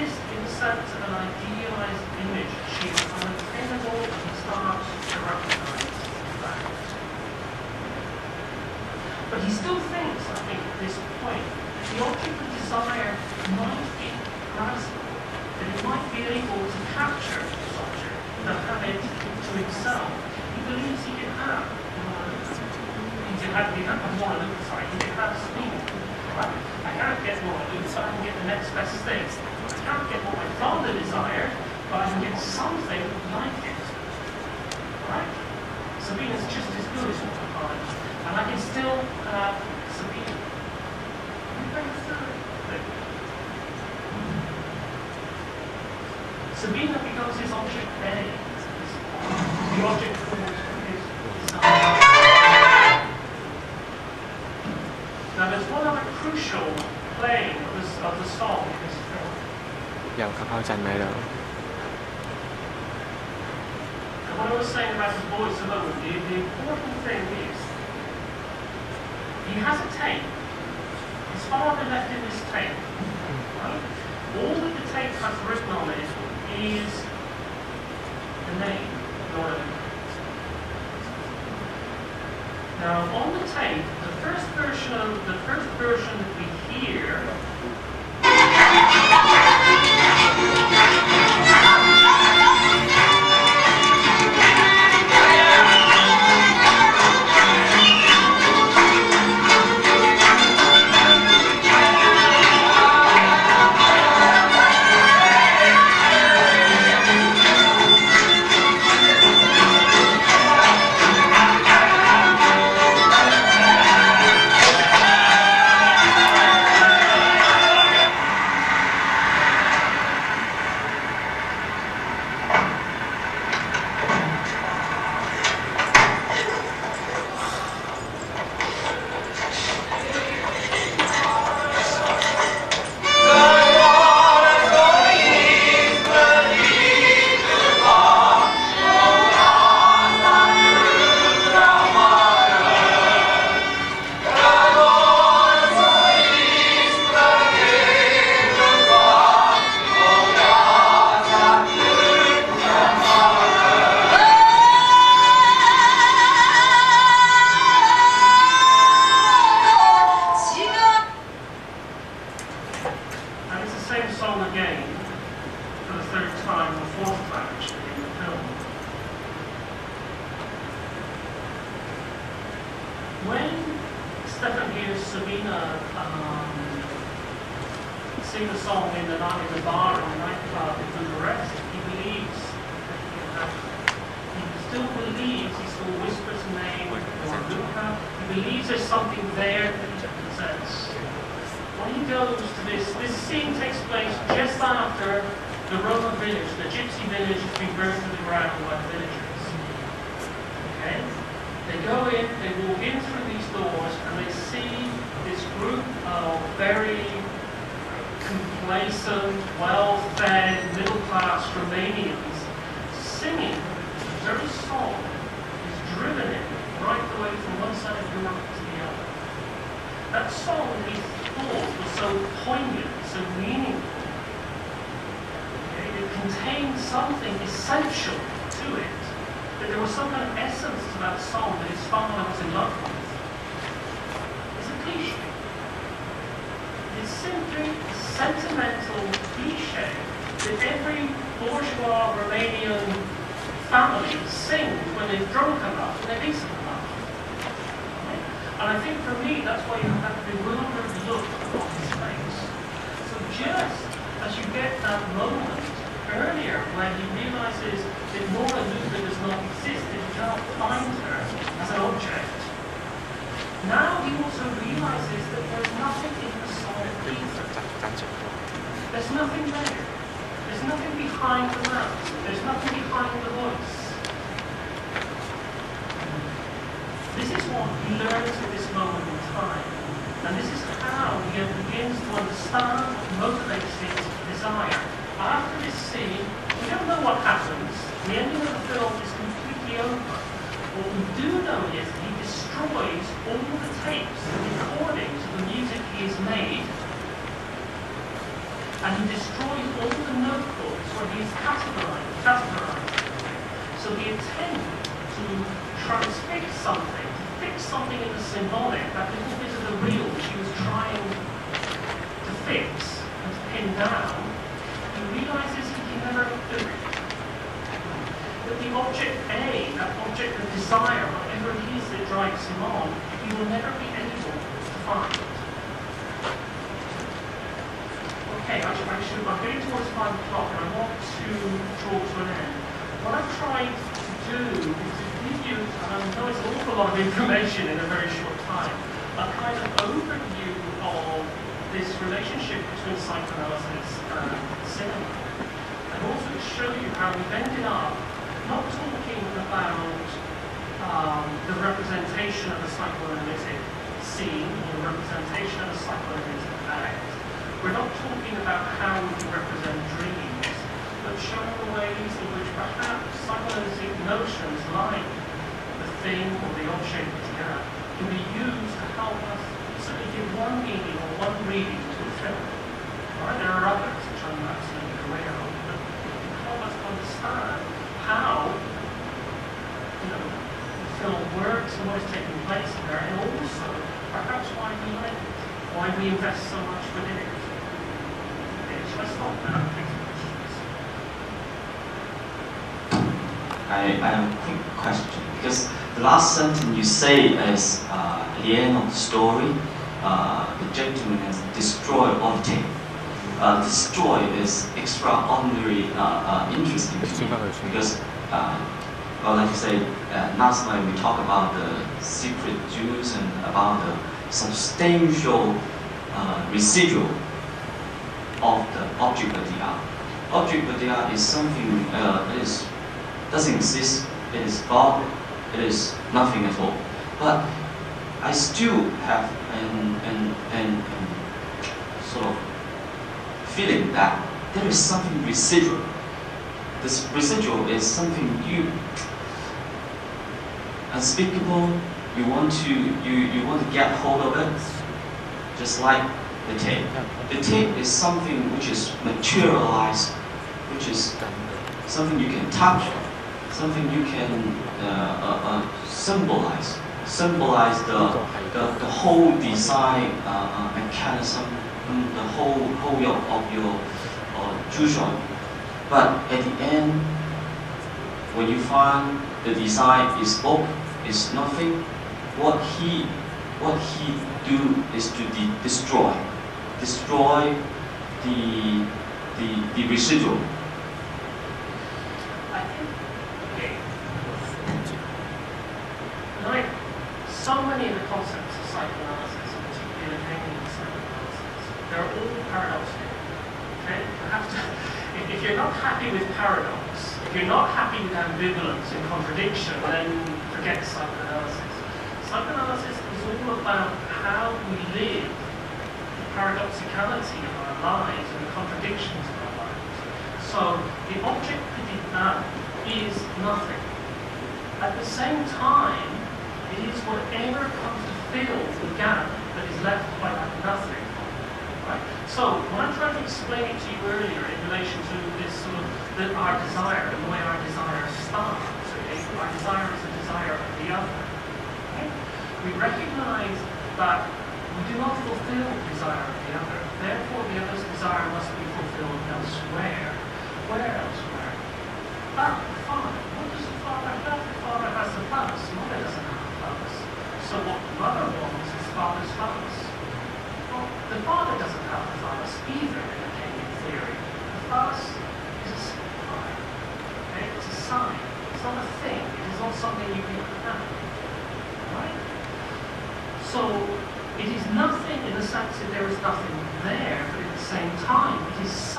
artist, in the sense of an idealized image, achieves unattainable and he starts to recognize that. But he still thinks, I think, at this point, that the object of desire might be graspable, that he might be able to capture the subject, and have it to himself. He believes he can have more lucid, he can have speed. Right? I can't get more lucid, I can get the next best thing. I can't get what my father desired, but I can get something like it. Right? Sabina's just as good as what I find. And I can still have Sabina. Sabina becomes his object A. The object called his desire. Now there's one other crucial playing of the song in this film. 有ครับเข้าใจไหมเรา And what I was saying about his voice a moment, the important thing is, he has a tape. His father left him this tape. Right? All that the tape has written on it is the name, Laura. Now on the tape, the first version that we hear sing the song in the bar or the nightclub and do the rest. He believes that he still believes, he still whispers the name or Luca. He believes there's something there that he possesses. When he goes to this scene takes place just after the Roman village, the gypsy village, has been burned to the ground by the villagers. Okay? They go in, they walk in through these doors, and they see this group of very complacent, well-fed, middle-class Romanians singing the very song is driven in right the way from one side of Europe to the other. That song, he thought, was so poignant, so meaningful. Okay? It contained something essential to it. That there was some kind of essence to that song that his father was in love with. It's a cliche. It's simply a sentimental cliche that every bourgeois Romanian family sings when they're drunk enough and they're decent enough. Right? And I think for me, that's why you have that bewildered look on his face. So just as you get that moment earlier when he realizes that Nora Luca does not exist, that he cannot find her as an object, now he also realizes that there's nothing in the song either. There's nothing there. There's nothing behind the mouth. There's nothing behind the voice. This is what he learns at this moment in time. And this is how he begins to understand what motivates his desire. After this scene, we don't know what happens. The ending of the film is completely over. What we do know is that he destroys all the tapes and recordings of the music he has made, and he destroys all where he's categorized. So the attempt to transfix something, to fix something in the symbolic, that little bit of the real which he was trying to fix and to pin down, he realizes he can never do it. That the object A, that object of desire, whatever it is that drives him on, he will never be able to find. Okay, I'm getting towards 5 o'clock and I want to draw to an end. What I've tried to do is to give you, and I know it's an awful lot of information in a very short time, a kind of overview of this relationship between psychoanalysis and cinema. And also to show you how we've ended up not talking about the representation of a psychoanalytic scene or the representation of a psychoanalytic act. We're not talking about how we can represent dreams, but showing the ways in which perhaps psychoanalytic notions like the thing or the object can be used to help us certainly give one meaning or one reading to a film. Right? There are others which I'm absolutely aware of, but can help us understand how the film works and what is taking place there, and also perhaps why we like it, why we invest so much within it. Okay, shall I stop now? I have a quick question, because the last sentence you say is at the end of the story, the gentleman has destroyed all the tape. Destroy is extraordinarily interesting to me, because, well, like you say, last night we talked about the secret Jews and about the substantial residual of the object of the art. Object of the art is something doesn't exist, it is God, it is nothing at all. But I still have an sort of feeling that there is something residual. This residual is something unspeakable. You want to get hold of it, just like the tape. The tape is something which is materialized, which is something you can touch, something you can symbolize the whole design mechanism, the whole of your Jushon. But at the end, when you find the design is oak, is nothing, what he do is to destroy the residual. Like so many of the concepts of psychoanalysis, and particularly Hegelian psychoanalysis, they're all paradoxical. Okay? If you're not happy with paradox, if you're not happy with ambivalence and contradiction, then forget psychoanalysis. Psychoanalysis is all about how we live the paradoxicality of our lives and the contradictions of our lives. So the object is nothing. At the same time, it is whatever comes to fill the gap that is left by that nothing. Right? So, when I'm trying to explain it to you earlier in relation to this sort of our desire and the way our desire starts, okay? Our desire is a desire of the other. Okay? We recognize that we do not fulfill the desire of the other. Therefore, the other's desire must be fulfilled elsewhere. Where elsewhere? Ah, the Father. What does the Father have? The Father has the purpose. Mother doesn't have the purpose. So what the mother wants is Father's purpose. Well, the Father doesn't have the purpose either in the Hegelian theory. The purpose is a sign. Okay? It's a sign. It's not a thing. It is not something you can have. Right? So it is nothing in the sense that there is nothing there, but at the same time, it is